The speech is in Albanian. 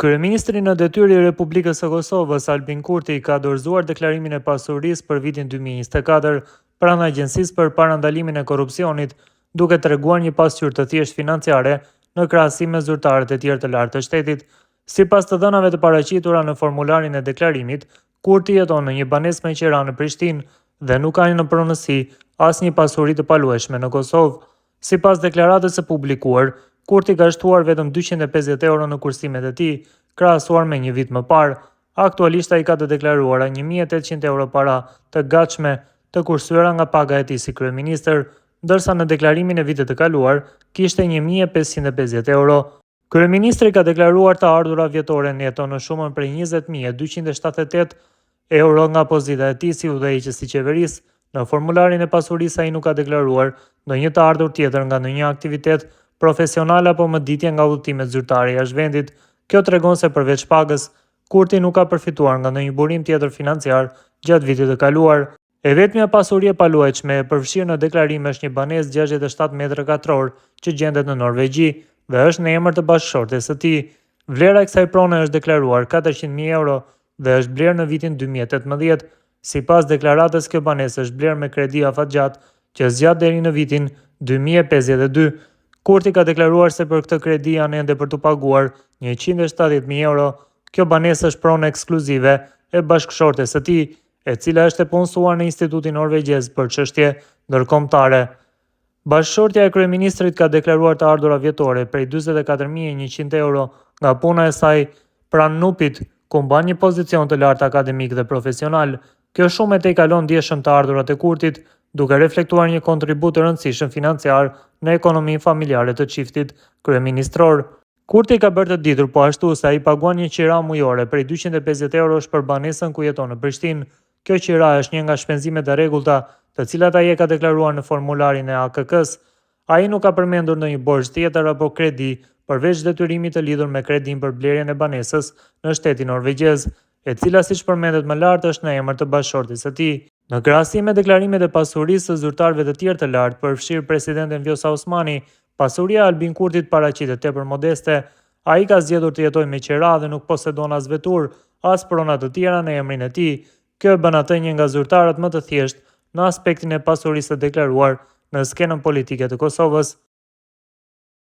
Kryeministri në detyrë i Republikës së Kosovës, Albin Kurti, ka dorëzuar deklarimin e pasurisë për vitin 2024 pranë Agjencisë për Parandalimin e Korrupsionit, duke treguar një pasqyrë të thjeshtë financiare në krahasim me zyrtarët e tjerë të lartë të shtetit. Sipas të dhënave të paraqitura në formularin e deklarimit, Kurti jeton në një banesë me qira në Prishtinë dhe nuk ka në pronësi asnjë pasuri të paluajshme në Kosovë. Sipas deklaratës së publikuar, Kurti ka shtuar vetëm 250 euro në kursimet e tij, krahasuar me një vit më parë. Aktualisht ai ka të deklaruara 1.800 euro para të gatshme të kursuara nga paga e tij si kryeministër, ndërsa në deklarimin e vitit të kaluar kishte 1.550 euro. Kryeministri ka deklaruar të ardhura vjetore neto në shumën prej 20.278 euro nga pozita e tij si udhëheqës i qeverisë. Në formularin e pasurisë ai nuk ka deklaruar ndonjë të ardhur tjetër nga ndonjë aktivitet profesional apo mëditje nga udhëtimet zyrtare jashtë vendit. Kjo tregon se përveç pagës, Kurti nuk ka përfituar nga ndonjë burim tjetër financiar gjatë vitit të kaluar. E vetmja pasuri e paluajtshme e përfshirë në deklarim është një banesë 67 metra katror që gjendet në Norvegji dhe është në emër të bashkëshortes së tij. Vlera e kësaj prone është deklaruar 400.000 euro dhe është blerë në vitin 2018. Sipas deklaratës, kjo banesë është blerë me kredi afatgjat që zgjat deri në vitin 2052. Kurti ka deklaruar se për këtë kredi janë ende për të paguar 170.000 euro. Kjo banesë është pronë ekskluzive e bashkëshortes së tij, e cila është e punësuar në Institutin Norvegjez për çështje ndërkombëtare. Bashkëshortja e kryeministrit ka deklaruar të ardhura vjetore prej 44.100 euro nga puna e saj pranë NUP-it, ku mban një pozicion të lartë akademik dhe profesional. Kjo shumë e tejkalon ndjeshëm të ardhurat e Kurtit, duke reflektuar një kontribut të rëndësishëm financiar në ekonominë familjare të çiftit kryeministror. Kurti ka bërë të ditur po ashtu se ai paguan një qira mujore prej 250 eurosh për banesën ku jeton në Prishtinë. Kjo qira është një nga shpenzimet e rregullta, të cilat ai e ka deklaruar në formularin e AKK-s. Ai nuk ka përmendur ndonjë borxh tjetër apo kredi, përveç detyrimit të lidhur me kredin për blerjen e banesës në shtetin norvegjez, e cila siç përmendet më lart është në emër të bashkëshortes së tij. Në krahasim me deklarimet e pasurisë së zyrtarëve të tjerë të lartë, përfshirë presidenten Vjosa Osmani, pasuria e Albin Kurtit paraqitet tepër modeste. Ai ka zgjedhur të jetojë me qira dhe nuk posedon as vetur, as prona të tjera në emrin e tij. Kjo e bën atë një nga zyrtarët më të thjeshtë në aspektin e pasurisë së deklaruar në skenën politike të Kosovës.